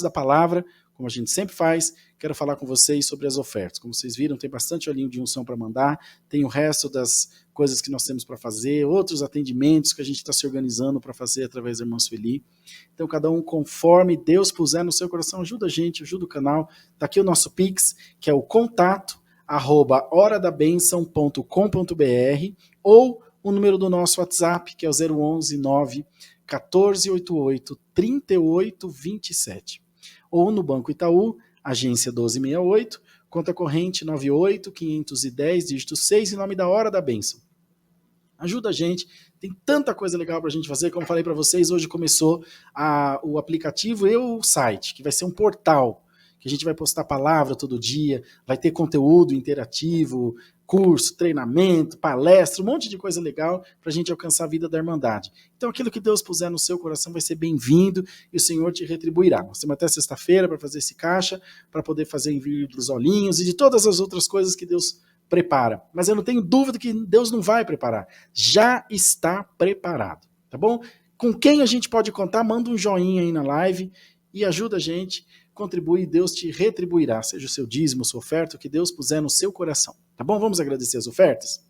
da palavra, como a gente sempre faz, quero falar com vocês sobre as ofertas. Como vocês viram, tem bastante olhinho de unção para mandar, tem o resto das coisas que nós temos para fazer, outros atendimentos que a gente está se organizando para fazer através da irmã Sueli. Então, cada um conforme Deus puser no seu coração, ajuda a gente, ajuda o canal. Está aqui o nosso Pix, que é o contato@horadabenção.com.br, ou o número do nosso WhatsApp, que é o 011 9 1488 3827. Ou no Banco Itaú, agência 1268, conta corrente 98-510, dígito 6, em nome da Hora da Bênção. Ajuda a gente, tem tanta coisa legal para a gente fazer, como falei para vocês, hoje começou o aplicativo e o site, que vai ser um portal, que a gente vai postar palavra todo dia, vai ter conteúdo interativo, curso, treinamento, palestra, um monte de coisa legal para a gente alcançar a vida da Irmandade. Então aquilo que Deus puser no seu coração vai ser bem-vindo e o Senhor te retribuirá. Nós temos até sexta-feira para fazer esse caixa, para poder fazer envio dos olhinhos e de todas as outras coisas que Deus prepara. Mas eu não tenho dúvida que Deus não vai preparar. Já está preparado, tá bom? Com quem a gente pode contar? Manda um joinha aí na live e ajuda a gente, contribui, Deus te retribuirá, seja o seu dízimo, sua oferta, o que Deus puser no seu coração, tá bom? Vamos agradecer as ofertas?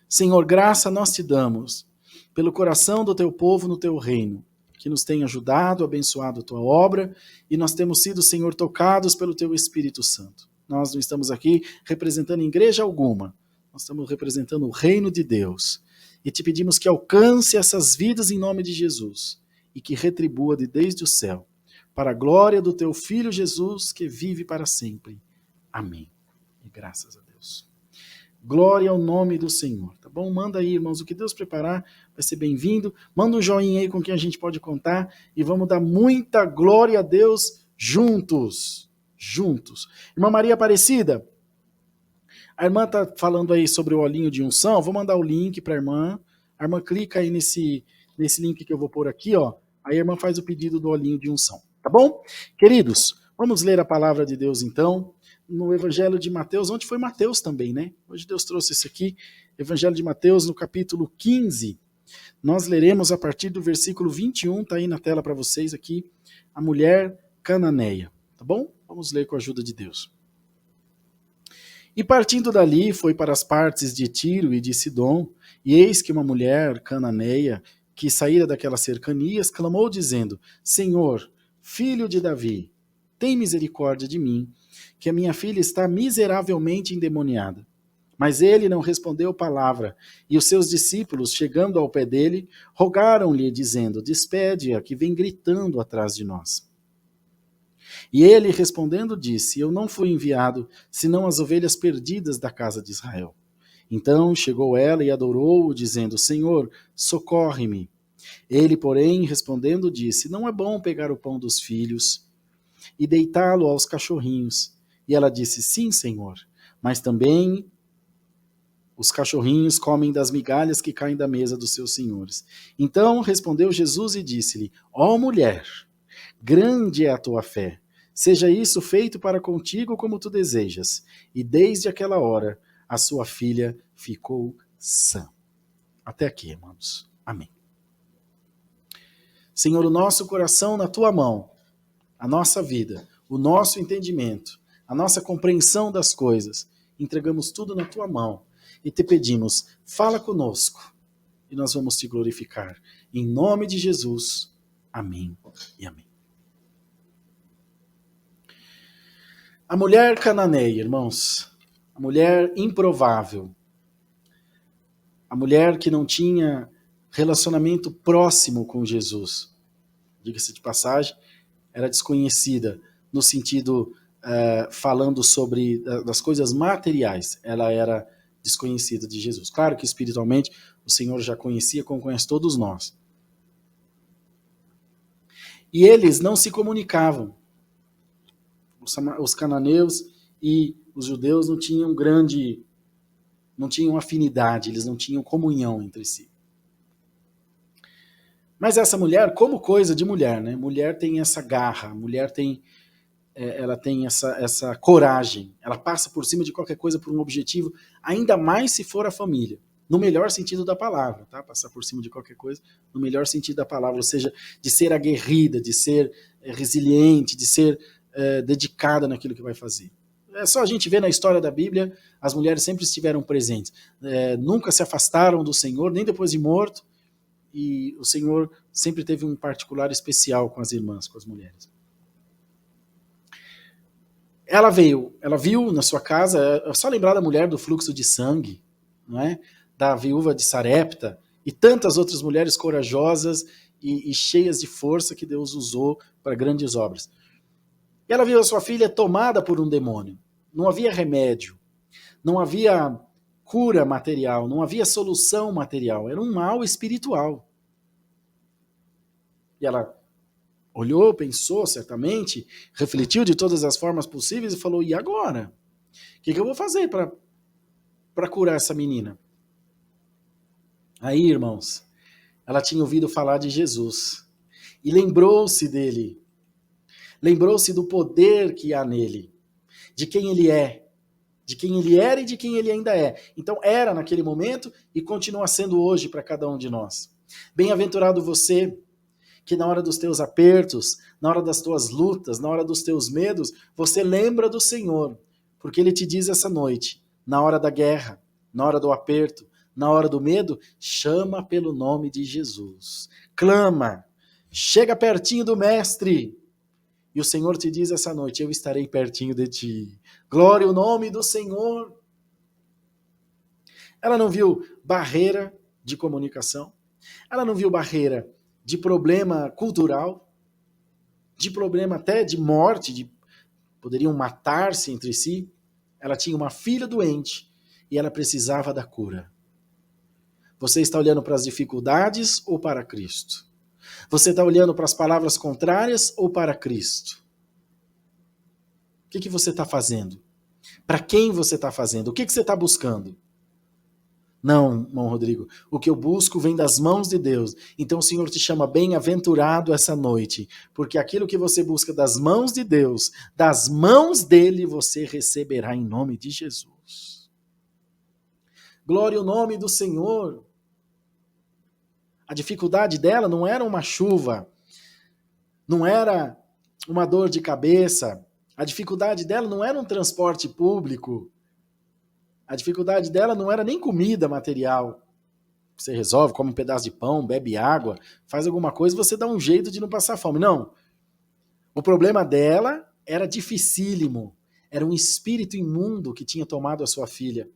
Senhor, graça nós te damos pelo coração do teu povo no teu reino, que nos tem ajudado, abençoado a tua obra, e nós temos sido, Senhor, tocados pelo teu Espírito Santo. Nós não estamos aqui representando igreja alguma, nós estamos representando o reino de Deus, e te pedimos que alcance essas vidas em nome de Jesus, e que retribua de desde o céu, para a glória do teu Filho Jesus, que vive para sempre. Amém. E graças a Deus. Glória ao nome do Senhor, tá bom? Manda aí, irmãos, o que Deus preparar vai ser bem-vindo. Manda um joinha aí com quem a gente pode contar e vamos dar muita glória a Deus juntos. Juntos. Irmã Maria Aparecida, a irmã tá falando aí sobre o olhinho de unção, vou mandar o link para a irmã clica aí nesse link que eu vou pôr aqui, ó, aí a irmã faz o pedido do olhinho de unção. Tá bom? Queridos, vamos ler a palavra de Deus então, no Evangelho de Mateus, onde foi Mateus também, né? Hoje Deus trouxe isso aqui, Evangelho de Mateus, no capítulo 15. Nós leremos a partir do versículo 21, tá aí na tela para vocês aqui, a mulher cananeia. Tá bom? Vamos ler com a ajuda de Deus. E partindo dali, foi para as partes de Tiro e de Sidom, e eis que uma mulher cananeia, que saíra daquelas cercanias, clamou dizendo: Senhor, filho de Davi, tem misericórdia de mim, que a minha filha está miseravelmente endemoniada. Mas ele não respondeu palavra, e os seus discípulos, chegando ao pé dele, rogaram-lhe, dizendo: Despede-a, que vem gritando atrás de nós. E ele, respondendo, disse: Eu não fui enviado, senão as ovelhas perdidas da casa de Israel. Então chegou ela e adorou-o, dizendo: Senhor, socorre-me. Ele, porém, respondendo, disse: Não é bom pegar o pão dos filhos e deitá-lo aos cachorrinhos. E ela disse: Sim, Senhor, mas também os cachorrinhos comem das migalhas que caem da mesa dos seus senhores. Então respondeu Jesus e disse-lhe: Ó mulher, grande é a tua fé, seja isso feito para contigo como tu desejas. E desde aquela hora a sua filha ficou sã. Até aqui, irmãos. Amém. Senhor, o nosso coração na tua mão, a nossa vida, o nosso entendimento, a nossa compreensão das coisas, entregamos tudo na tua mão e te pedimos, fala conosco e nós vamos te glorificar. Em nome de Jesus, amém e amém. A mulher cananeia, irmãos, a mulher improvável, a mulher que não tinha relacionamento próximo com Jesus, diga-se de passagem, era desconhecida no sentido, falando sobre das coisas materiais, ela era desconhecida de Jesus. Claro que espiritualmente o Senhor já conhecia, como conhece todos nós. E eles não se comunicavam. Os cananeus e os judeus não tinham afinidade, eles não tinham comunhão entre si. Mas essa mulher, como coisa de mulher, né? Mulher tem essa garra, mulher tem, ela tem essa coragem, ela passa por cima de qualquer coisa por um objetivo, ainda mais se for a família. no melhor sentido da palavra, tá? Passar por cima de qualquer coisa, no melhor sentido da palavra, ou seja, de ser aguerrida, de ser resiliente, de ser dedicada naquilo que vai fazer. É só a gente ver na história da Bíblia, as mulheres sempre estiveram presentes, nunca se afastaram do Senhor, nem depois de morto, e o Senhor sempre teve um particular especial com as irmãs, com as mulheres. Ela viu na sua casa, é só lembrar da mulher do fluxo de sangue, não é? Da viúva de Sarepta, e tantas outras mulheres corajosas e cheias de força que Deus usou para grandes obras. E ela viu a sua filha tomada por um demônio. Não havia remédio, não havia cura material, não havia solução material, era um mal espiritual. E ela olhou, pensou certamente, refletiu de todas as formas possíveis e falou, e agora? O que eu vou fazer para curar essa menina? Aí, irmãos, ela tinha ouvido falar de Jesus e lembrou-se dele, lembrou-se do poder que há nele, de quem ele é, de quem ele era e de quem ele ainda é. Então era naquele momento e continua sendo hoje para cada um de nós. Bem-aventurado você que na hora dos teus apertos, na hora das tuas lutas, na hora dos teus medos, você lembra do Senhor, porque ele te diz essa noite, na hora da guerra, na hora do aperto, na hora do medo, chama pelo nome de Jesus. Clama, chega pertinho do Mestre. E o Senhor te diz essa noite, eu estarei pertinho de ti. Glória ao nome do Senhor. Ela não viu barreira de comunicação. Ela não viu barreira de problema cultural, de problema até de morte, poderiam matar-se entre si. Ela tinha uma filha doente e ela precisava da cura. Você está olhando para as dificuldades ou para Cristo? Você está olhando para as palavras contrárias ou para Cristo? O que você está fazendo? Para quem você está fazendo? O que você está buscando? Não, irmão Rodrigo, o que eu busco vem das mãos de Deus. Então o Senhor te chama bem-aventurado essa noite, porque aquilo que você busca das mãos de Deus, das mãos dele, você receberá em nome de Jesus. Glória ao nome do Senhor. A dificuldade dela não era uma chuva, não era uma dor de cabeça, a dificuldade dela não era um transporte público, a dificuldade dela não era nem comida material. Você resolve, come um pedaço de pão, bebe água, faz alguma coisa e você dá um jeito de não passar fome. Não. O problema dela era dificílimo. Era um espírito imundo que tinha tomado a sua filha.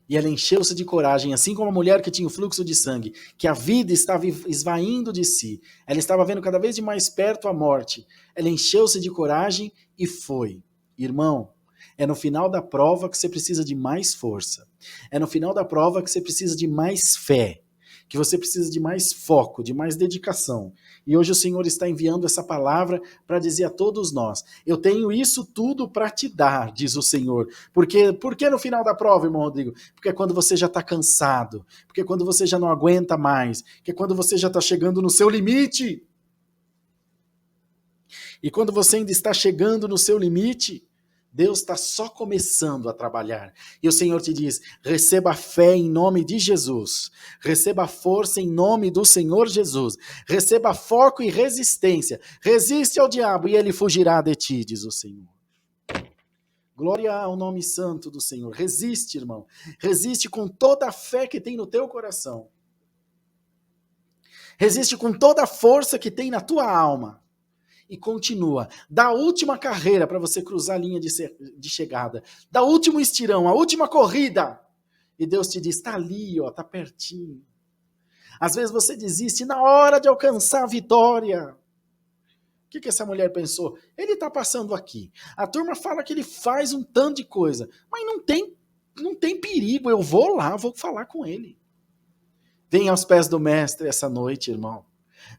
E ela encheu-se de coragem, assim como a mulher que tinha o fluxo de sangue, que a vida estava esvaindo de si. Ela estava vendo cada vez de mais perto a morte. Ela encheu-se de coragem e foi. Irmão, é no final da prova que você precisa de mais força. É no final da prova que você precisa de mais fé, que você precisa de mais foco, de mais dedicação. E hoje o Senhor está enviando essa palavra para dizer a todos nós, eu tenho isso tudo para te dar, diz o Senhor. Por que no final da prova, irmão Rodrigo? Porque é quando você já está cansado, porque é quando você já não aguenta mais, porque é quando você já está chegando no seu limite. E quando você ainda está chegando no seu limite, Deus está só começando a trabalhar. E o Senhor te diz, receba fé em nome de Jesus. Receba força em nome do Senhor Jesus. Receba foco e resistência. Resiste ao diabo e ele fugirá de ti, diz o Senhor. Glória ao nome santo do Senhor. Resiste, irmão. Resiste com toda a fé que tem no teu coração. Resiste com toda a força que tem na tua alma. E continua. Dá a última carreira para você cruzar a linha de chegada. Dá o último estirão, a última corrida. E Deus te diz, está ali, ó, está pertinho. Às vezes você desiste na hora de alcançar a vitória. O que essa mulher pensou? Ele está passando aqui. A turma fala que ele faz um tanto de coisa. Mas não tem perigo, eu vou lá, vou falar com ele. Venha aos pés do mestre essa noite, irmão.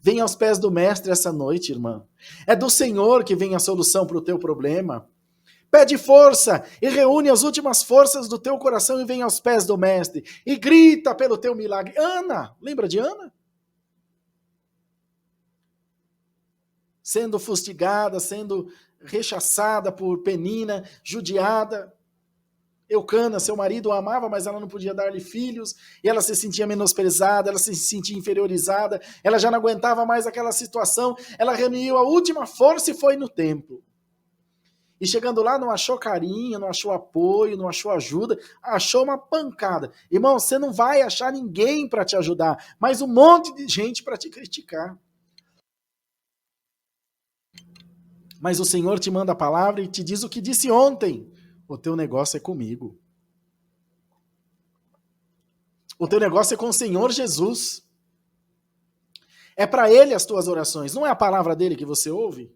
Venha aos pés do mestre essa noite, irmã. É do Senhor que vem a solução para o teu problema. Pede força e reúne as últimas forças do teu coração e vem aos pés do mestre. E grita pelo teu milagre. Ana, lembra de Ana? Sendo fustigada, sendo rechaçada por Penina, judiada. Eucana, seu marido, a amava, mas ela não podia dar-lhe filhos, e ela se sentia menosprezada, ela se sentia inferiorizada, ela já não aguentava mais aquela situação, ela reuniu a última força e foi no templo. E chegando lá, não achou carinho, não achou apoio, não achou ajuda, achou uma pancada. Irmão, você não vai achar ninguém para te ajudar, mas um monte de gente para te criticar. Mas o Senhor te manda a palavra e te diz o que disse ontem. O teu negócio é comigo. O teu negócio é com o Senhor Jesus. É para Ele as tuas orações. Não é a palavra dele que você ouve?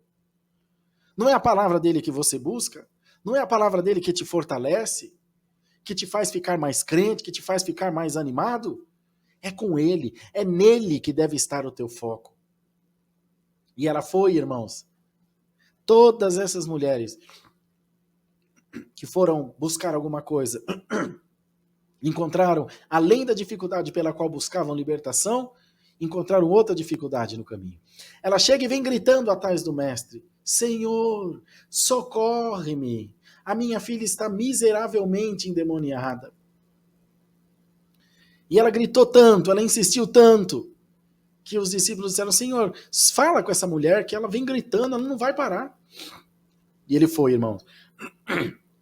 Não é a palavra dele que você busca? Não é a palavra dele que te fortalece? Que te faz ficar mais crente? Que te faz ficar mais animado? É com ele. É nele que deve estar o teu foco. E ela foi, irmãos. Todas essas mulheres que foram buscar alguma coisa, encontraram, além da dificuldade pela qual buscavam libertação, encontraram outra dificuldade no caminho. Ela chega e vem gritando atrás do mestre: Senhor, socorre-me, a minha filha está miseravelmente endemoniada. E ela gritou tanto, ela insistiu tanto, que os discípulos disseram: Senhor, fala com essa mulher que ela vem gritando, ela não vai parar. E ele foi, irmãos.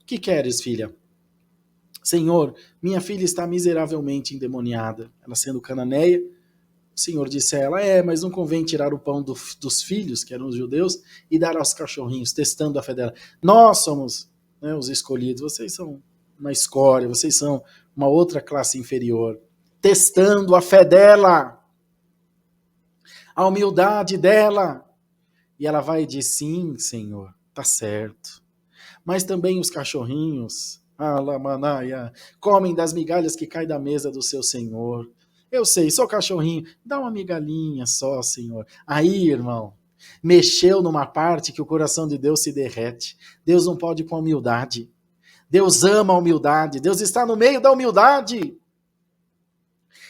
Que queres, filha? Senhor, minha filha está miseravelmente endemoniada. Ela sendo cananeia, o Senhor disse a ela: mas não convém tirar o pão dos filhos, que eram os judeus, e dar aos cachorrinhos, testando a fé dela. Nós somos, né, os escolhidos, vocês são uma escória, vocês são uma outra classe inferior. Testando a fé dela, a humildade dela. E ela vai e diz: sim, Senhor, tá certo. Mas também os cachorrinhos, alamanaia, comem das migalhas que caem da mesa do seu Senhor. Eu sei, sou cachorrinho, dá uma migalhinha só, Senhor. Aí, irmão, mexeu numa parte que o coração de Deus se derrete. Deus não pode ir com a humildade. Deus ama a humildade. Deus está no meio da humildade.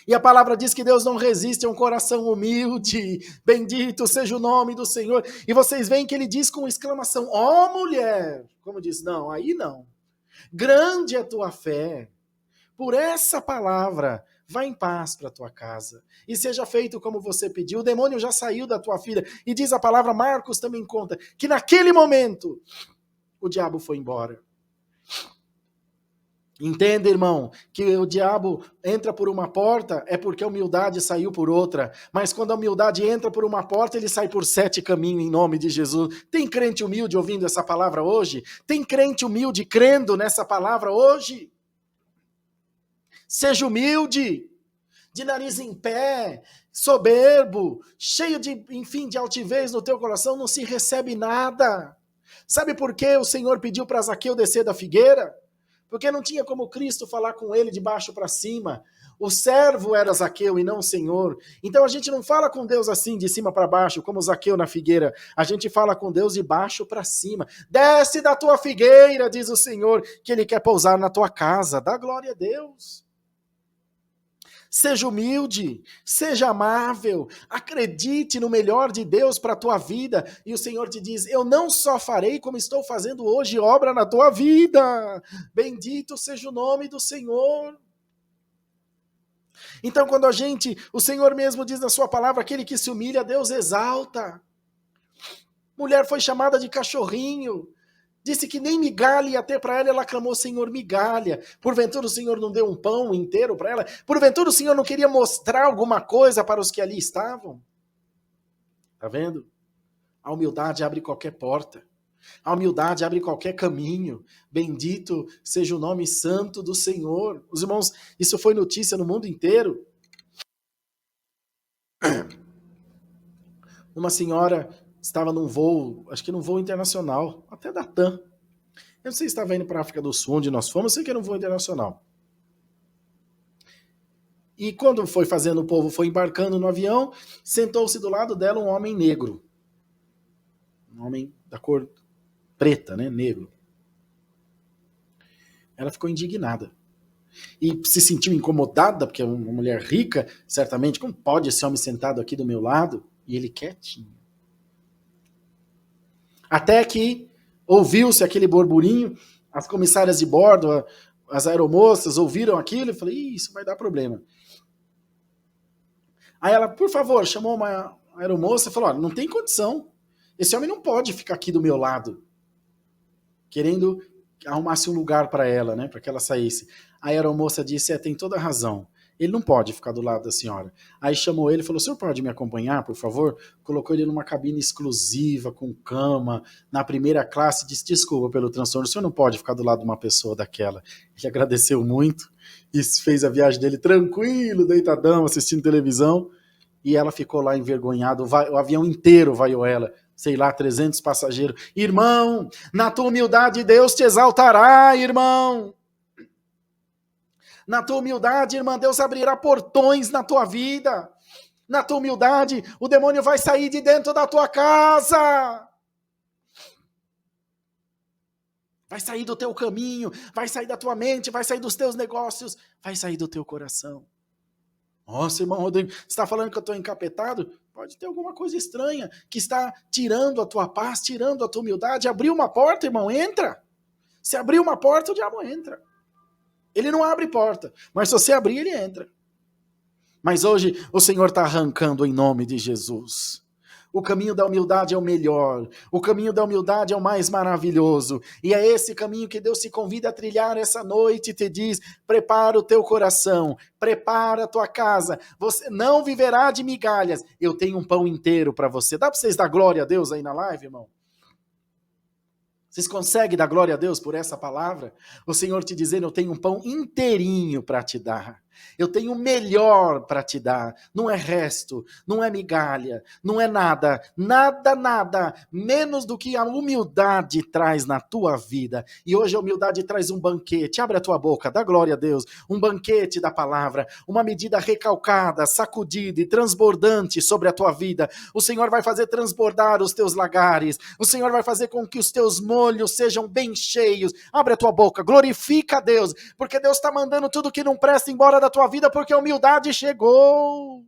E a palavra diz que Deus não resiste a um coração humilde. Bendito seja o nome do Senhor. E vocês veem que ele diz com exclamação: ó mulher! Como diz, não, aí não. Grande é a tua fé. Por essa palavra, vá em paz para a tua casa. E seja feito como você pediu. O demônio já saiu da tua filha. E diz a palavra, Marcos também conta, que naquele momento, o diabo foi embora. Entenda, irmão, que o diabo entra por uma porta é porque a humildade saiu por outra. Mas quando a humildade entra por uma porta, ele sai por 7 caminhos em nome de Jesus. Tem crente humilde ouvindo essa palavra hoje? Tem crente humilde crendo nessa palavra hoje? Seja humilde, de nariz em pé, soberbo, cheio de, enfim, de altivez no teu coração, não se recebe nada. Sabe por que o Senhor pediu para Zaqueu descer da figueira? Porque não tinha como Cristo falar com ele de baixo para cima. O servo era Zaqueu e não o Senhor. Então a gente não fala com Deus assim, de cima para baixo, como Zaqueu na figueira. A gente fala com Deus de baixo para cima. Desce da tua figueira, diz o Senhor, que Ele quer pousar na tua casa. Dá glória a Deus. Seja humilde, seja amável, acredite no melhor de Deus para a tua vida. E o Senhor te diz: eu não só farei como estou fazendo hoje obra na tua vida. Bendito seja o nome do Senhor. Então quando o Senhor mesmo diz na sua palavra, aquele que se humilha, Deus exalta. Mulher foi chamada de cachorrinho. Disse que nem migalha ia ter para ela, ela clamou: Senhor, migalha. Porventura o Senhor não deu um pão inteiro para ela? Porventura o Senhor não queria mostrar alguma coisa para os que ali estavam? Tá vendo? A humildade abre qualquer porta. A humildade abre qualquer caminho. Bendito seja o nome santo do Senhor. Os irmãos, isso foi notícia no mundo inteiro. Uma senhora estava num voo, acho que num voo internacional, até da TAM. Eu não sei se estava indo para a África do Sul, onde nós fomos, eu sei que era um voo internacional. E quando foi fazendo, o povo foi embarcando no avião, sentou-se do lado dela um homem negro. Um homem da cor preta, né, negro. Ela ficou indignada. E se sentiu incomodada, porque é uma mulher rica, certamente, como pode esse homem sentado aqui do meu lado? E ele quietinho. Até que ouviu-se aquele burburinho, as comissárias de bordo, as aeromoças ouviram aquilo e falei, isso vai dar problema. Aí ela, por favor, chamou uma aeromoça e falou, olha, não tem condição. Esse homem não pode ficar aqui do meu lado, querendo que arrumasse um lugar para ela, né, para que ela saísse. A aeromoça disse, tem toda a razão. Ele não pode ficar do lado da senhora. Aí chamou ele e falou, o senhor pode me acompanhar, por favor? Colocou ele numa cabine exclusiva, com cama, na primeira classe, disse, desculpa pelo transtorno, o senhor não pode ficar do lado de uma pessoa daquela. Ele agradeceu muito e fez a viagem dele tranquilo, deitadão, assistindo televisão, e ela ficou lá envergonhada, o avião inteiro vaiou ela, sei lá, 300 passageiros. Irmão, na tua humildade Deus te exaltará, irmão. Na tua humildade, irmã, Deus abrirá portões na tua vida. Na tua humildade, o demônio vai sair de dentro da tua casa. Vai sair do teu caminho, vai sair da tua mente, vai sair dos teus negócios, vai sair do teu coração. Nossa, irmão Rodrigo, você está falando que eu estou encapetado? Pode ter alguma coisa estranha que está tirando a tua paz, tirando a tua humildade. Abriu uma porta, irmão, entra. Se abrir uma porta, o diabo entra. Ele não abre porta, mas se você abrir, ele entra. Mas hoje o Senhor está arrancando em nome de Jesus. O caminho da humildade é o melhor. O caminho da humildade é o mais maravilhoso. E é esse caminho que Deus te convida a trilhar essa noite e te diz, prepara o teu coração, prepara a tua casa. Você não viverá de migalhas. Eu tenho um pão inteiro para você. Dá para vocês dar glória a Deus aí na live, irmão? Vocês conseguem dar glória a Deus por essa palavra? O Senhor te dizendo, eu tenho um pão inteirinho para te dar. Eu tenho o melhor para te dar. Não é resto, não é migalha, não é nada, nada, menos do que a humildade traz na tua vida. E hoje a humildade traz um banquete. Abre a tua boca, dá glória a Deus. Um banquete da palavra, uma medida recalcada, sacudida e transbordante sobre a tua vida. O Senhor vai fazer transbordar os teus lagares. O Senhor vai fazer com que os teus molhos sejam bem cheios. Abre a tua boca, glorifica a Deus, porque Deus está mandando tudo que não presta embora da tua vida, porque a humildade chegou.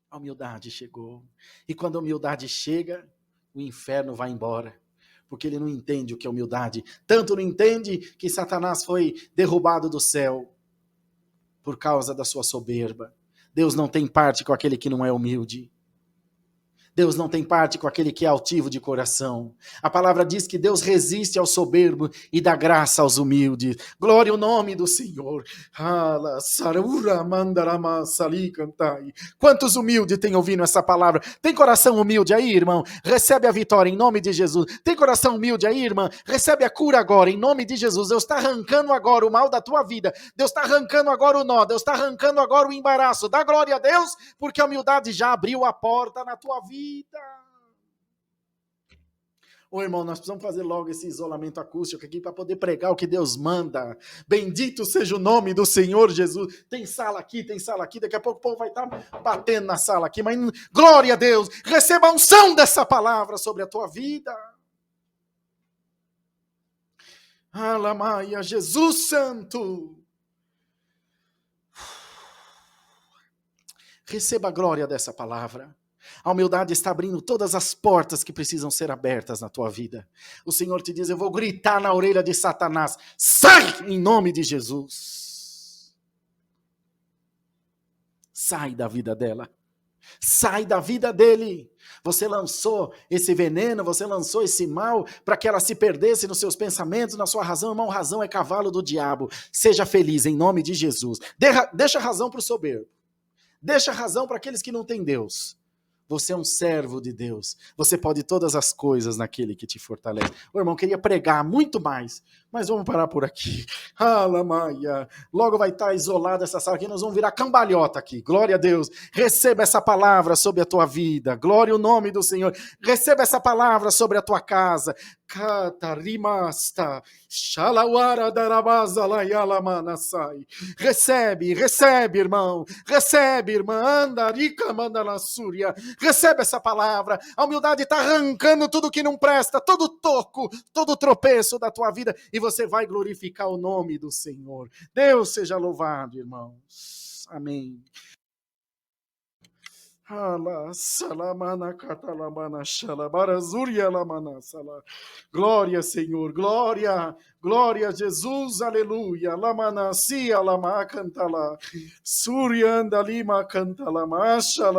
A humildade chegou. E quando a humildade chega, o inferno vai embora. Porque ele não entende o que é humildade. Tanto não entende que Satanás foi derrubado do céu por causa da sua soberba. Deus não tem parte com aquele que não é humilde. Deus não tem parte com aquele que é altivo de coração. A palavra diz que Deus resiste ao soberbo e dá graça aos humildes. Glória ao nome do Senhor. Quantos humildes têm ouvido essa palavra? Tem coração humilde aí, irmão? Recebe a vitória em nome de Jesus. Tem coração humilde aí, irmã? Recebe a cura agora em nome de Jesus. Deus está arrancando agora o mal da tua vida. Deus está arrancando agora o nó. Deus está arrancando agora o embaraço. Dá glória a Deus, porque a humildade já abriu a porta na tua vida. Ô irmão, nós precisamos fazer logo esse isolamento acústico aqui para poder pregar o que Deus manda. Bendito seja o nome do Senhor Jesus. Tem sala aqui, daqui a pouco o povo vai estar batendo na sala aqui, mas glória a Deus, receba a unção dessa palavra sobre a tua vida. Alamaia, Jesus Santo. Receba a glória dessa palavra. A humildade está abrindo todas as portas que precisam ser abertas na tua vida. O Senhor te diz, eu vou gritar na orelha de Satanás, sai em nome de Jesus. Sai da vida dela. Sai da vida dele. Você lançou esse veneno, você lançou esse mal para que ela se perdesse nos seus pensamentos, na sua razão. Irmão, razão é cavalo do diabo. Seja feliz em nome de Jesus. Deixa a razão para o soberbo. Deixa a razão para aqueles que não têm Deus. Você é um servo de Deus. Você pode todas as coisas naquele que te fortalece. O irmão queria pregar muito mais, mas vamos parar por aqui. Alamaia. Logo vai estar isolada essa sala aqui, nós vamos virar cambalhota aqui. Glória a Deus. Receba essa palavra sobre a tua vida. Glória ao nome do Senhor. Receba essa palavra sobre a tua casa. Katarimasta. Shalawara darabaza layalamanasai. Recebe, irmão. Recebe, irmã. Andarika mandalassúria. Recebe essa palavra. A humildade está arrancando tudo que não presta, todo toco, todo tropeço da tua vida, e você vai glorificar o nome do Senhor. Deus seja louvado, irmãos. Amém. Ala, salamana, catalamana, xalabara, zuria, lamana, sala. Glória, Senhor, glória, glória a Jesus, aleluia. Lamana, sia, lama, cantala. Surianda, lima, cantala, macha,